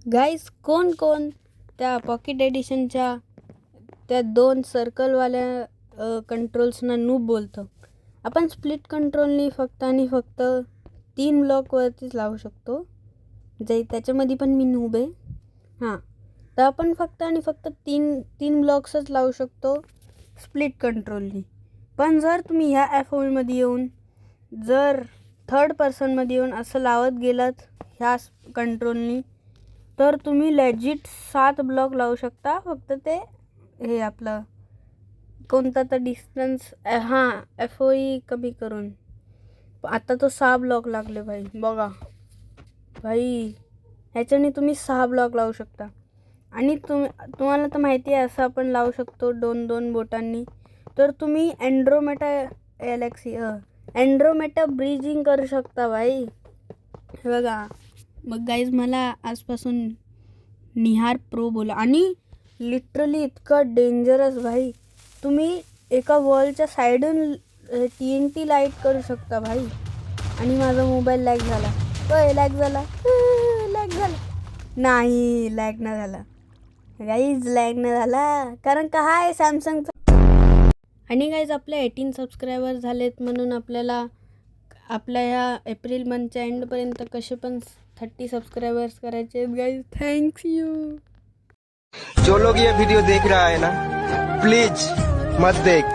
गाईस, कोण कोण त्या पॉकेट एडिशनच्या त्या 2 सर्कलवाल्या कंट्रोल्सना नूब बोलतं. आपण स्प्लिट कंट्रोलनी फक्त आणि फक्त 3 ब्लॉकवरतीच लावू शकतो. जे त्याच्यामध्ये पण मी नूब आहे. हां, तर आपण फक्त आणि फक्त तीन ब्लॉक्सच लावू शकतो स्प्लिट कंट्रोलनी. पण जर तुम्ही ह्या FOVमध्ये येऊन जर थर्ड पर्सनमध्ये येऊन असं लावत गेलात ह्या कंट्रोलनी, तर तुम्ही लेजिट 7 ब्लॉक लावू शकता. फक्त ते हे आपलं कोणता तर डिस्टन्स FOE कमी करून. आता तो 6 ब्लॉक लागले भाई. बघा भाई, ह्याच्याने तुम्ही 6 ब्लॉक लावू शकता. आणि तुम्हाला तर माहिती आहे असं आपण लावू शकतो 2-2 बोटांनी. तर तुम्ही एंड्रोमेटा ब्रीजिंग करू शकता भाई. हे बघा. मग गाईज, मला आजपासून निहार प्रो बोला. आणि लिटरली इतकं डेंजरस भाई. तुम्ही एका वॉलच्या साईडून TNT लाईट करू शकता भाई. आणि माझा मोबाईल लॅग झाला. लॅग झाला नाही, लॅग नाही झाला गाईज, लॅग नाही झाला. कारण का आहे सॅमसंगचा. आणि गाईज, आपले 18 सबस्क्रायबर झालेत म्हणून आपल्याला आपल्या ह्या एप्रिल मंथच्या एंडपर्यंत कसे पण 30 सबस्क्रायबर्स करायचे गाईज. Thanks you. जो लोग ये वीडियो देख रहा है ना, प्लीज मत देख.